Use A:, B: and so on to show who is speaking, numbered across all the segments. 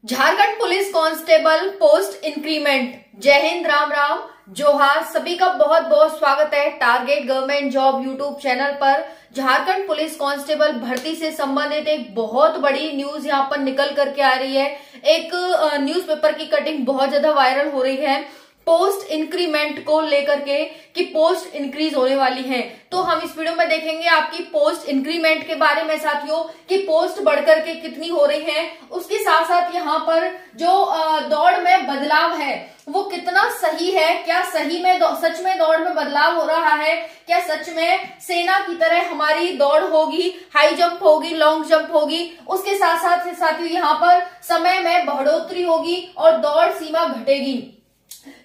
A: Jharkhand police constable post increment. जय हिंद, राम राम, जोहार। सभी का बहुत बहुत स्वागत है target government job YouTube channel पर। झारखंड पुलिस कांस्टेबल भर्ती से संबंधित एक बहुत बड़ी न्यूज यहाँ पर निकल करके आ रही है। एक न्यूज़पेपर की कटिंग बहुत ज्यादा वायरल हो रही है पोस्ट इंक्रीमेंट को लेकर के कि पोस्ट इंक्रीज होने वाली है। तो हम इस वीडियो में देखेंगे आपकी पोस्ट इंक्रीमेंट के बारे में साथियों कि पोस्ट बढ़कर के कितनी हो रही है। उसके साथ साथ यहाँ पर जो दौड़ में बदलाव है वो कितना सही है, क्या सही में सच में दौड़ में बदलाव हो रहा है, क्या सच में सेना की तरह हमारी दौड़ होगी, हाई जंप होगी, लॉन्ग जंप होगी। उसके साथ साथ साथियों यहाँ पर समय में बढ़ोतरी होगी और दौड़ सीमा घटेगी।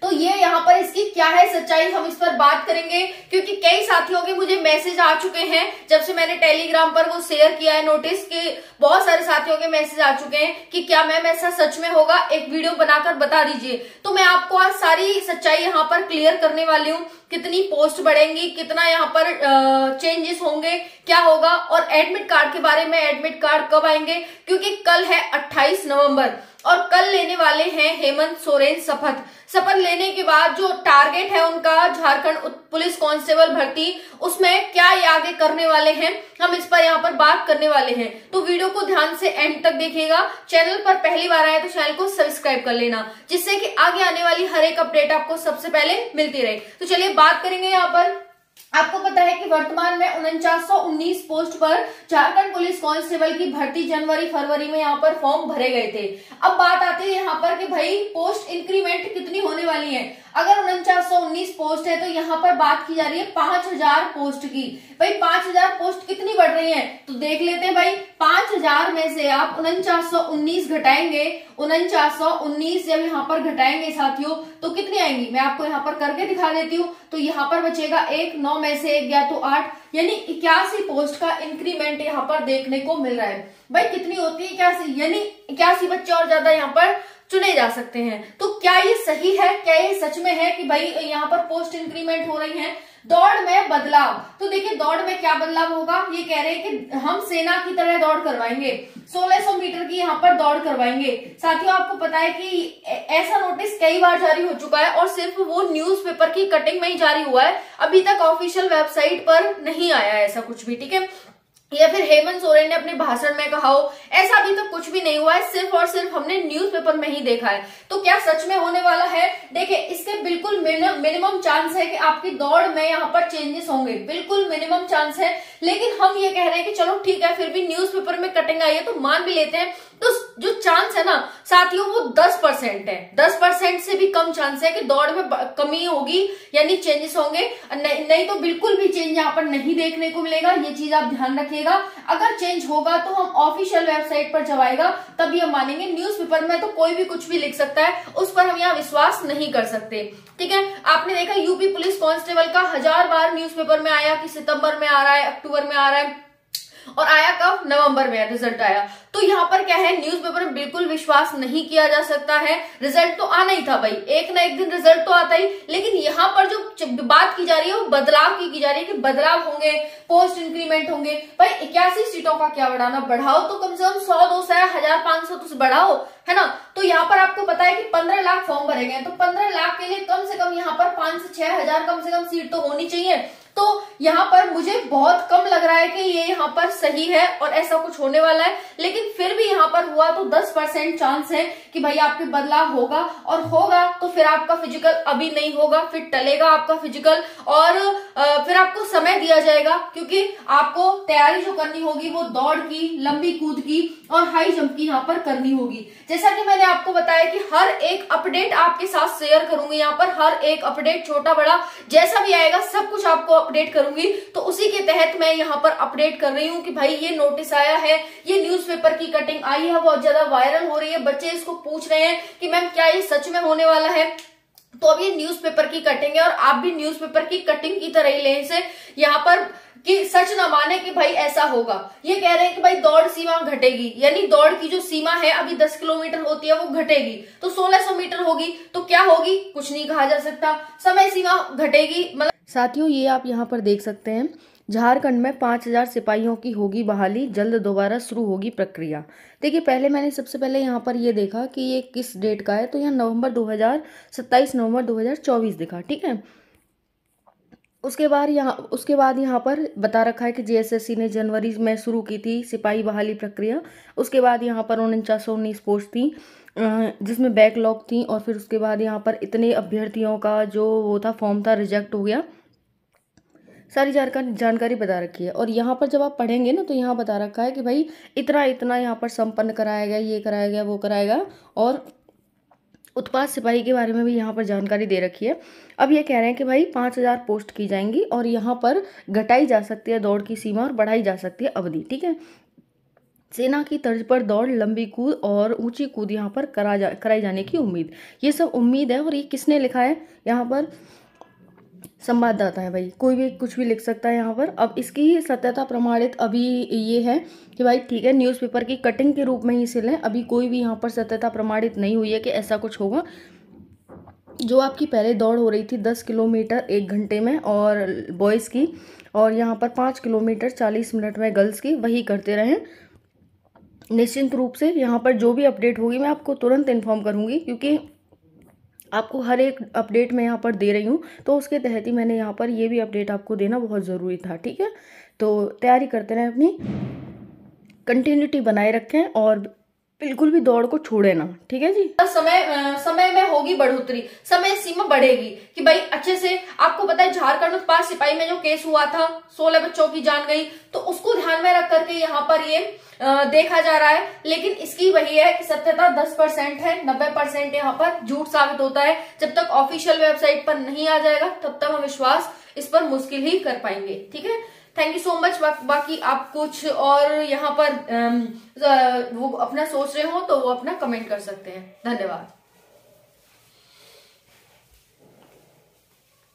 A: तो ये यहाँ पर इसकी क्या है सच्चाई, हम इस पर बात करेंगे क्योंकि कई साथियों के मुझे मैसेज आ चुके हैं जब से मैंने टेलीग्राम पर वो शेयर किया है नोटिस के। बहुत सारे साथियों के मैसेज आ चुके हैं कि क्या मैम ऐसा सच में होगा, एक वीडियो बनाकर बता दीजिए। तो मैं आपको आज सारी सच्चाई यहाँ पर क्लियर करने वाली हूँ, कितनी पोस्ट बढ़ेंगी, कितना यहाँ पर चेंजेस होंगे, क्या होगा, और एडमिट कार्ड के बारे में, एडमिट कार्ड कब आएंगे, क्योंकि कल है 28 नवंबर और कल लेने वाले हैं हेमंत सोरेन शपथ लेने के बाद जो टारगेट है उनका झारखंड पुलिस कांस्टेबल भर्ती, उसमें क्या ये आगे करने वाले हैं, हम इस पर यहाँ पर बात करने वाले हैं। तो वीडियो को ध्यान से एंड तक देखिएगा। चैनल पर पहली बार आए तो चैनल को सब्सक्राइब कर लेना, जिससे कि आगे आने वाली हर एक अपडेट आपको सबसे पहले मिलती रहे। तो चलिए बात करेंगे यहाँ पर। आपको पता है कि वर्तमान में 4919 पोस्ट पर झारखंड पुलिस कांस्टेबल की भर्ती जनवरी फरवरी में यहाँ पर फॉर्म भरे गए थे। अब बात आती है यहाँ पर कि भाई पोस्ट इंक्रीमेंट कितनी होने वाली है। अगर 4919 पोस्ट है तो यहाँ पर बात की जा रही है 5000 पोस्ट की। भाई 5000 पोस्ट कितनी बढ़ रही है तो देख लेते हैं भाई। 5000 में से आप 4919 घटाएंगे, 4919 जब यहाँ पर घटाएंगे साथियों तो कितनी आएंगी, मैं आपको यहाँ पर करके दिखा देती हूँ। तो यहाँ पर बचेगा 1, 9 में से 1 गया तो 8, यानी 81 पोस्ट का इंक्रीमेंट यहाँ पर देखने को मिल रहा है। भाई कितनी होती है 81, यानी 81 बच्चे और ज्यादा यहाँ पर चुने जा सकते हैं। तो क्या ये सही है, क्या ये सच में है कि भाई यहाँ पर पोस्ट इंक्रीमेंट हो रही है। दौड़ में बदलाव, तो देखिए दौड़ में क्या बदलाव होगा, ये कह रहे हैं कि हम सेना की तरह दौड़ करवाएंगे, 1600 मीटर की यहाँ पर दौड़ करवाएंगे। साथियों आपको पता है कि ऐसा नोटिस कई बार जारी हो चुका है और सिर्फ वो न्यूज़पेपर की कटिंग में ही जारी हुआ है, अभी तक ऑफिशियल वेबसाइट पर नहीं आया ऐसा कुछ भी, ठीक है, या फिर हेमंत सोरेन ने अपने भाषण में कहा हो, ऐसा अभी तक कुछ भी नहीं हुआ है, सिर्फ और सिर्फ हमने न्यूज़पेपर में ही देखा है। तो क्या सच में होने वाला है, देखिए इसके बिल्कुल मिनिमम चांस है कि आपकी दौड़ में यहाँ पर चेंजेस होंगे, बिल्कुल मिनिमम चांस है। लेकिन हम ये कह रहे हैं कि चलो ठीक है, फिर भी न्यूज़पेपर में कटिंग आई है तो मान भी लेते हैं। तो जो चांस है ना साथियों वो 10% है, 10% से भी कम चांस है कि दौड़ में कमी होगी, यानी चेंजेस होंगे। नहीं तो बिल्कुल भी चेंज यहाँ पर नहीं देखने को मिलेगा, ये चीज आप ध्यान रखिएगा। अगर चेंज होगा तो हम ऑफिशियल वेबसाइट पर जब आएगा तभी हम मानेंगे। न्यूज़पेपर में तो कोई भी कुछ भी लिख सकता है, उस पर हम यहाँ विश्वास नहीं कर सकते, ठीक है। आपने देखा यूपी पुलिस कांस्टेबल का 1000 बार न्यूज़पेपर में आया कि सितंबर में आ रहा है, अक्टूबर में आ रहा है, और आया कब, नवंबर में रिजल्ट आया। तो यहाँ पर क्या है, न्यूज़पेपर में बिल्कुल विश्वास नहीं किया जा सकता है। रिजल्ट तो आना ही था भाई, एक ना एक दिन रिजल्ट तो आता ही। लेकिन यहाँ पर जो बात की जा रही है वो बदलाव की जा रही है कि बदलाव होंगे, पोस्ट इंक्रीमेंट होंगे। भाई 81 सीटों का क्या बढ़ाना, बढ़ाओ तो कम से कम 100, 200, 1500 तो बढ़ाओ, है ना। तो यहाँ पर आपको पता है कि 15 लाख फॉर्म भरे गए, तो 15 लाख के लिए कम से कम यहाँ पर 5 से 6 हजार कम से कम सीट तो होनी चाहिए। तो यहाँ पर मुझे बहुत कम लग रहा है कि ये यहाँ पर सही है और ऐसा कुछ होने वाला है। लेकिन फिर भी यहाँ पर हुआ तो 10% चांस है कि भाई आपके बदलाव होगा, और होगा तो फिर आपका फिजिकल अभी नहीं होगा, फिर टलेगा आपका फिजिकल, और फिर आपको समय दिया जाएगा क्योंकि आपको तैयारी जो करनी होगी वो दौड़ की, लंबी कूद की और हाई जंप की यहाँ पर करनी होगी। जैसा कि मैंने आपको बताया कि हर एक अपडेट आपके साथ शेयर करूंगी, यहाँ पर हर एक अपडेट छोटा बड़ा जैसा भी आएगा सब कुछ आपको अपडेट करूंगी। तो उसी के तहत मैं यहाँ पर अपडेट कर रही हूँ कि भाई ये नोटिस आया है, ये न्यूज़पेपर की कटिंग आई है, बहुत ज्यादा वायरल हो रही है, बच्चे इसको पूछ रहे हैं कि मैम क्या ये सच में होने वाला है। तो अब ये न्यूज़पेपर की कटिंग है और आप भी न्यूज़पेपर की कटिंग की तरह ही लें इसे, यहाँ पर कि सच न माने कि भाई ऐसा होगा। ये कह रहे हैं कि भाई दौड़ सीमा घटेगी, यानी दौड़ की जो सीमा है अभी 10 किलोमीटर होती है वो घटेगी, तो 1600 मीटर होगी। तो क्या होगी कुछ नहीं कहा जा सकता, समय सीमा घटेगी। मतलब साथियों ये आप यहाँ पर देख सकते हैं
B: झारखंड में 5,000 सिपाहियों की होगी बहाली, जल्द दोबारा शुरू होगी प्रक्रिया। देखिए, पहले मैंने सबसे पहले यहाँ पर ये देखा कि ये किस डेट का है, तो यहाँ 27 नवंबर 2024 दिखा। ठीक है, उसके बाद यहाँ पर बता रखा है कि जेएसएससी ने जनवरी में शुरू की थी सिपाही बहाली प्रक्रिया। उसके बाद यहाँ पर 4919 पोस्ट थी जिसमें बैकलॉग थी, और फिर उसके बाद यहाँ पर इतने अभ्यर्थियों का जो वो था फॉर्म था रिजेक्ट हो गया। सारी जानकारी बता रखी है। और यहाँ पर जब आप पढ़ेंगे ना तो यहाँ बता रखा है कि भाई इतना इतना यहाँ पर संपन्न कराया गया, ये कराया गया, वो कराएगा, और उत्पाद सिपाही के बारे में भी यहाँ पर जानकारी दे रखी है। अब ये कह रहे हैं कि भाई 5,000 पोस्ट की जाएंगी, और यहाँ पर घटाई जा सकती है दौड़ की सीमा और बढ़ाई जा सकती है अवधि। ठीक है, सेना की तर्ज पर दौड़, लंबी कूद और ऊंची कूद यहाँ पर कराई जाने की उम्मीद। ये सब उम्मीद है, और ये किसने लिखा है? यहाँ पर संवाददाता है भाई, कोई भी कुछ भी लिख सकता है यहाँ पर। अब इसकी सत्यता प्रमाणित अभी ये है कि भाई ठीक है, न्यूज़पेपर की कटिंग के रूप में ही इसे लें, अभी कोई भी यहाँ पर सत्यता प्रमाणित नहीं हुई है कि ऐसा कुछ होगा। जो आपकी पहले दौड़ हो रही थी 10 किलोमीटर 1 घंटे में और बॉयज़ की, और यहाँ पर 5 किलोमीटर 40 मिनट में गर्ल्स की, वही करते रहें निश्चिंत रूप से। यहाँ पर जो भी अपडेट होगी मैं आपको तुरंत इन्फॉर्म करूँगी, क्योंकि आपको हर एक अपडेट मैं यहाँ पर दे रही हूँ, तो उसके तहत ही मैंने यहाँ पर ये भी अपडेट आपको देना बहुत ज़रूरी था। ठीक है, तो तैयारी करते रहें, अपनी कंटिन्यूटी बनाए रखें और बिल्कुल भी दौड़ को छोड़े ना। ठीक है जी।
A: समय में होगी बढ़ोतरी, समय सीमा बढ़ेगी कि भाई अच्छे से। आपको पता है झारखंड उत्पाद सिपाही में जो केस हुआ था, 16 बच्चों की जान गई, तो उसको ध्यान में रख करके यहाँ पर ये देखा जा रहा है। लेकिन इसकी वही है कि सत्यता 10% है, 90% यहाँ पर झूठ साबित होता है। जब तक ऑफिशियल वेबसाइट पर नहीं आ जाएगा तब तक हम विश्वास इस पर मुश्किल ही कर पाएंगे। ठीक है, थैंक यू सो मच। बाकी आप कुछ और यहाँ पर वो अपना सोच रहे हो तो वो अपना कमेंट कर सकते हैं। धन्यवाद।